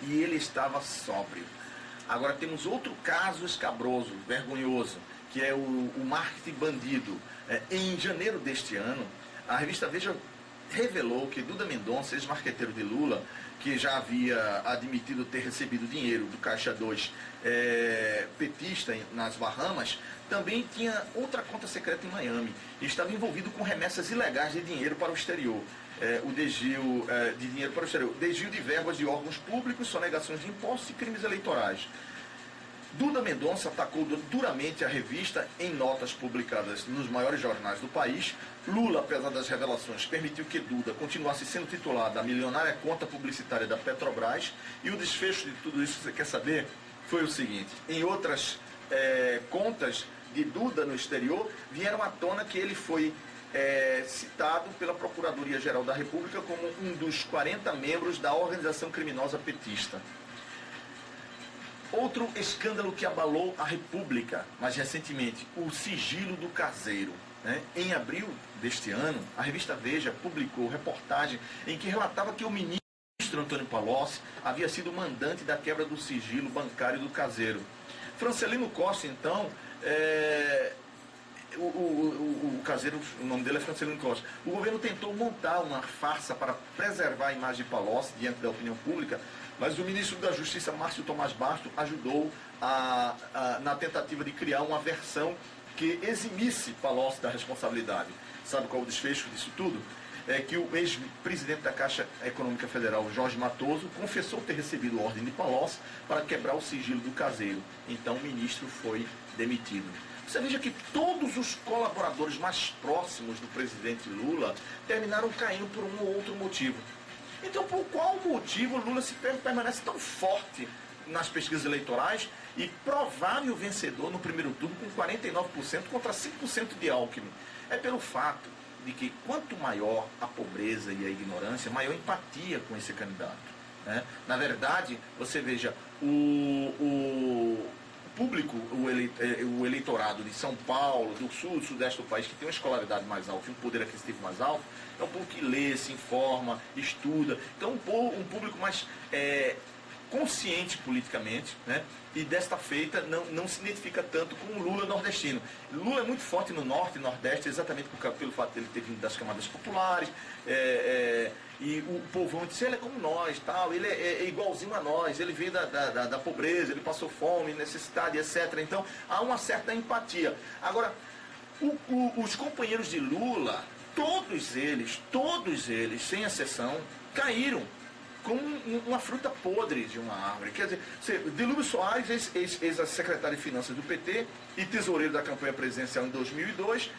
e ele estava sóbrio. Agora temos outro caso escabroso, vergonhoso, que é o marketing bandido. Em janeiro deste ano, a revista Veja revelou que Duda Mendonça, ex-marqueteiro de Lula, que já havia admitido ter recebido dinheiro do Caixa 2 petista nas Bahamas, também tinha outra conta secreta em Miami e estava envolvido com remessas ilegais de dinheiro para o exterior. O desvio de dinheiro para o exterior, desvio de verbas de órgãos públicos, sonegações de impostos e crimes eleitorais. Duda Mendonça atacou duramente a revista em notas publicadas nos maiores jornais do país. Lula, apesar das revelações, permitiu que Duda continuasse sendo titular da milionária conta publicitária da Petrobras. E o desfecho de tudo isso, você quer saber, foi o seguinte: em outras contas de Duda no exterior, vieram à tona que ele foi citado pela Procuradoria-Geral da República como um dos 40 membros da organização criminosa petista. Outro escândalo que abalou a República, mais recentemente, o sigilo do caseiro. Em abril deste ano, a revista Veja publicou reportagem em que relatava que o ministro Antônio Palocci havia sido mandante da quebra do sigilo bancário do caseiro. Francelino Costa, então, o caseiro, o nome dele é Francelino Costa. O governo tentou montar uma farsa para preservar a imagem de Palocci diante da opinião pública, mas o ministro da Justiça, Márcio Tomás Bastos, ajudou na tentativa de criar uma versão que eximisse Palocci da responsabilidade. Sabe qual é o desfecho disso tudo? É que o ex-presidente da Caixa Econômica Federal, Jorge Matoso, confessou ter recebido ordem de Palocci para quebrar o sigilo do caseiro. Então o ministro foi demitido. Você veja que todos os colaboradores mais próximos do presidente Lula terminaram caindo por um ou outro motivo. Então, por qual motivo Lula permanece tão forte nas pesquisas eleitorais e provável vencedor no primeiro turno com 49% contra 5% de Alckmin? É pelo fato de que quanto maior a pobreza e a ignorância, maior empatia com esse candidato. Na verdade, você veja, o público, o eleitorado de São Paulo, do sul, do sudeste do país, que tem uma escolaridade mais alta e um poder aquisitivo mais alto, é um público que lê, se informa, estuda. Então, um público mais consciente politicamente, e desta feita não se identifica tanto com o Lula nordestino. Lula é muito forte no norte e nordeste, exatamente pelo fato de ele ter vindo das camadas populares, e o povão disse, ele é como nós, tal, ele é igualzinho a nós, ele veio da pobreza, ele passou fome, necessidade, etc. Então há uma certa empatia. Agora, os companheiros de Lula, todos eles, sem exceção, caíram como uma fruta podre de uma árvore. Quer dizer, Delúbio Soares, ex-secretário de Finanças do PT e tesoureiro da campanha presidencial em 2002,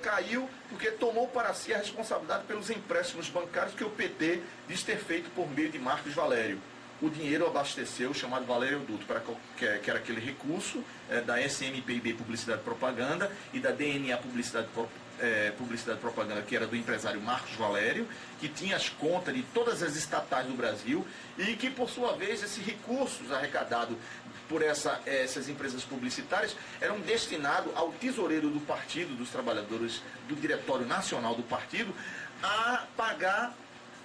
caiu porque tomou para si a responsabilidade pelos empréstimos bancários que o PT diz ter feito por meio de Marcos Valério. O dinheiro abasteceu o chamado Valério Duto, que era aquele recurso da SMPIB Publicidade e Propaganda e da DNA Publicidade e Propaganda, que era do empresário Marcos Valério, que tinha as contas de todas as estatais do Brasil e que, por sua vez, esses recursos arrecadados por essas empresas publicitárias eram destinados ao tesoureiro do Partido dos Trabalhadores, do Diretório Nacional do Partido, a pagar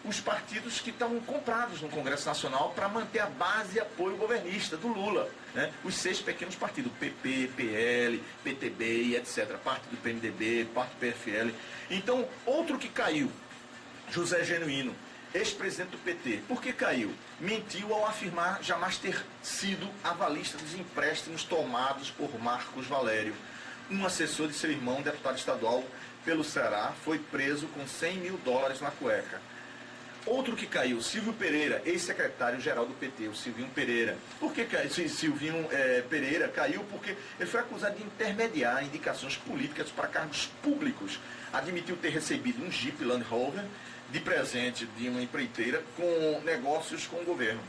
os partidos que estavam comprados no Congresso Nacional para manter a base e apoio governista do Lula. Os 6 pequenos partidos, PP, PL, PTB e etc. Parte do PMDB, parte do PFL. Então, outro que caiu, José Genuíno, ex-presidente do PT. Por que caiu? Mentiu ao afirmar jamais ter sido avalista dos empréstimos tomados por Marcos Valério. Um assessor de seu irmão, deputado estadual pelo Ceará, foi preso com $100 mil na cueca. Outro que caiu, Silvio Pereira, ex-secretário-geral do PT, o Silvinho Pereira. Por que Silvinho Pereira caiu? Porque ele foi acusado de intermediar indicações políticas para cargos públicos. Admitiu ter recebido um Jeep Land Rover de presente de uma empreiteira com negócios com o governo.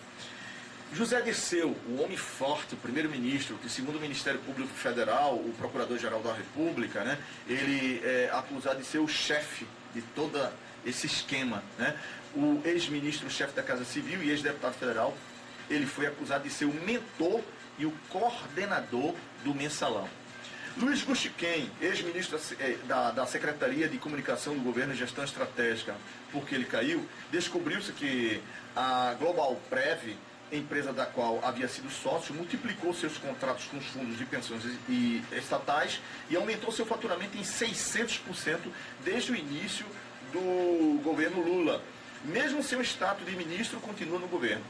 José Dirceu, o homem forte, o primeiro-ministro, que segundo o Ministério Público Federal, o Procurador-Geral da República, ele é acusado de ser o chefe de todo esse esquema. O ex-ministro-chefe da Casa Civil e ex-deputado federal, ele foi acusado de ser o mentor e o coordenador do Mensalão. Luiz Gushiken, ex-ministro da Secretaria de Comunicação do Governo e Gestão Estratégica, porque ele caiu, descobriu-se que a Global Prev, empresa da qual havia sido sócio, multiplicou seus contratos com os fundos de pensões e estatais e aumentou seu faturamento em 600% desde o início do governo Lula. Mesmo seu status de ministro continua no governo.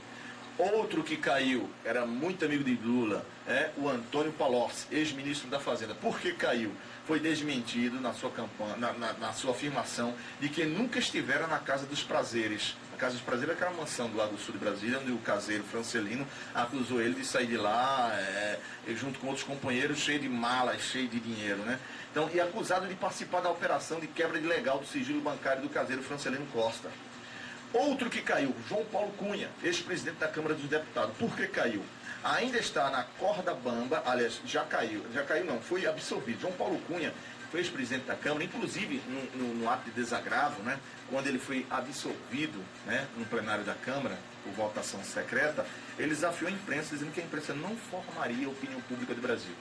Outro que caiu, era muito amigo de Lula, é o Antônio Palocci, ex-ministro da Fazenda. Por que caiu? Foi desmentido na sua campanha, na sua afirmação de que nunca estivera na Casa dos Prazeres. A Casa dos Prazeres é aquela mansão do lado do sul de Brasília, onde o caseiro Francelino acusou ele de sair de lá, junto com outros companheiros, cheio de malas, cheio de dinheiro, né? Então, e acusado de participar da operação de quebra ilegal do sigilo bancário do caseiro Francelino Costa. Outro que caiu, João Paulo Cunha, ex-presidente da Câmara dos Deputados. Por que caiu? Ainda está na corda bamba, aliás, já caiu não, foi absolvido. João Paulo Cunha foi ex-presidente da Câmara, inclusive no ato de desagravo, né, quando ele foi absolvido, né, no plenário da Câmara, por votação secreta, ele desafiou a imprensa, dizendo que a imprensa não formaria a opinião pública do Brasil.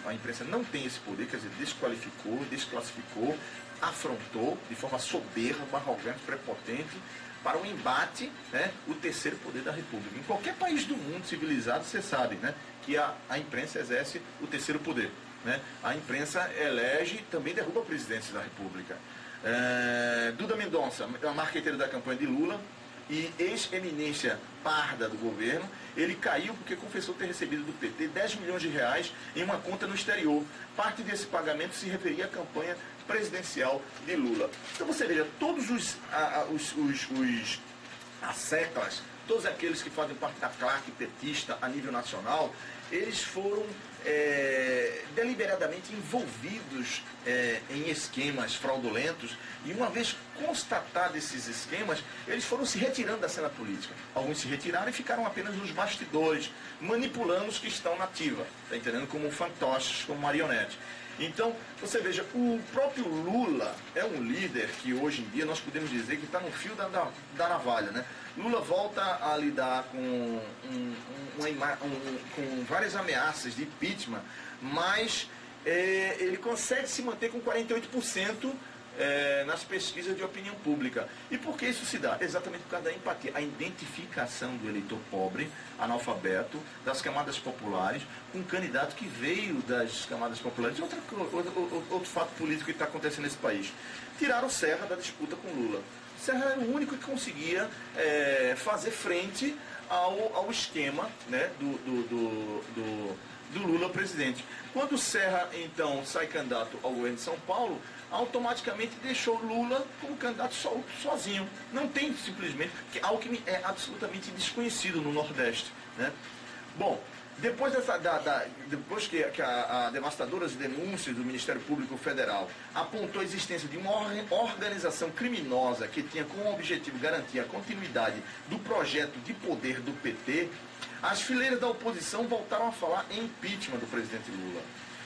A imprensa não tem esse poder, quer dizer, desqualificou, desclassificou, afrontou de forma soberba, arrogante, prepotente, para o embate, né, o terceiro poder da República. Em qualquer país do mundo civilizado, você sabe, né, que a imprensa exerce o terceiro poder. Né? A imprensa elege e também derruba a presidência da República. Duda Mendonça, marqueteiro da campanha de Lula e ex-eminência parda do governo, ele caiu porque confessou ter recebido do PT 10 milhões de reais em uma conta no exterior. Parte desse pagamento se referia à campanha presidencial de Lula. Então você veja, todos as seclas, todos aqueles que fazem parte da claque petista a nível nacional, eles foram deliberadamente envolvidos em esquemas fraudulentos e uma vez constatados esses esquemas, eles foram se retirando da cena política. Alguns se retiraram e ficaram apenas nos bastidores, manipulando os que estão na ativa, tá entendendo? Como fantoches, como marionete. Então, você veja, o próprio Lula é um líder que hoje em dia nós podemos dizer que está no fio da navalha, né? Lula volta a lidar com várias ameaças de impeachment, mas ele consegue se manter com 48% nas pesquisas de opinião pública. E por que isso se dá? Exatamente por causa da empatia, a identificação do eleitor pobre, analfabeto, das camadas populares, com um candidato que veio das camadas populares. Outro fato político que está acontecendo nesse país. Tiraram Serra da disputa com Lula. Serra era o único que conseguia fazer frente ao esquema, né, do Lula presidente. Quando Serra, então, sai candidato ao governo de São Paulo, automaticamente deixou Lula como candidato sozinho. Não tem simplesmente, porque Alckmin é absolutamente desconhecido no Nordeste. Né? Bom, depois que a devastadoras denúncias do Ministério Público Federal apontou a existência de uma organização criminosa que tinha como objetivo garantir a continuidade do projeto de poder do PT, as fileiras da oposição voltaram a falar em impeachment do presidente Lula.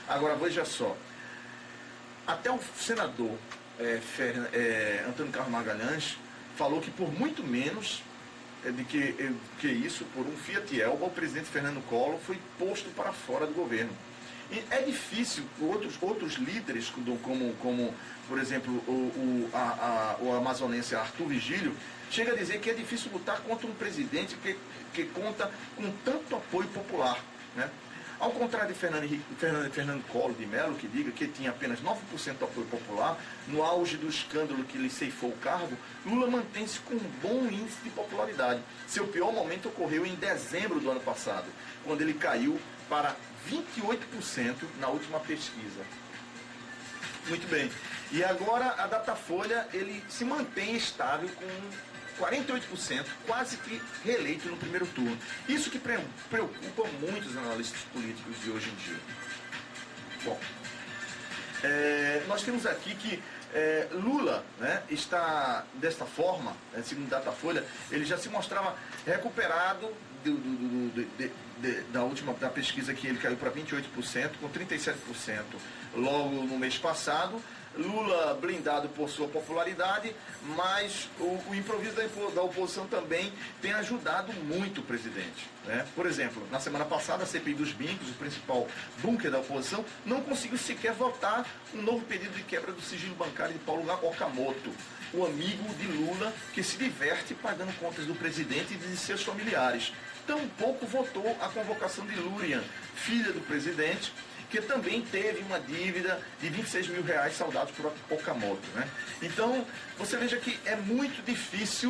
Agora, veja só, até o senador Antônio Carlos Magalhães falou que por muito menos que isso, por um Fiat Elba, o presidente Fernando Collor foi posto para fora do governo. E é difícil, outros líderes, como por exemplo, o amazonense Arthur Vigílio, chega a dizer que é difícil lutar contra um presidente que conta com tanto apoio popular. Né? Ao contrário de Fernando Collor de Mello, que diga que tinha apenas 9% de apoio popular, no auge do escândalo que lhe ceifou o cargo, Lula mantém-se com um bom índice de popularidade. Seu pior momento ocorreu em dezembro do ano passado, quando ele caiu para 28% na última pesquisa. Muito bem. E agora a Datafolha, ele se mantém estável com 48%, quase que reeleito no primeiro turno. Isso que preocupa muitos analistas políticos de hoje em dia. Bom, nós temos aqui que Lula, né, está desta forma, segundo Datafolha, ele já se mostrava recuperado da pesquisa que ele caiu para 28%, com 37% logo no mês passado. Lula blindado por sua popularidade, mas o improviso da oposição também tem ajudado muito o presidente, né? Por exemplo, na semana passada, a CPI dos Bincos, o principal bunker da oposição, não conseguiu sequer votar um novo pedido de quebra do sigilo bancário de Paulo Okamoto, o amigo de Lula que se diverte pagando contas do presidente e de seus familiares. Tampouco votou a convocação de Lurian, filha do presidente, que também teve uma dívida de R$26 mil saldados por Okamoto, né? Então, você veja que é muito difícil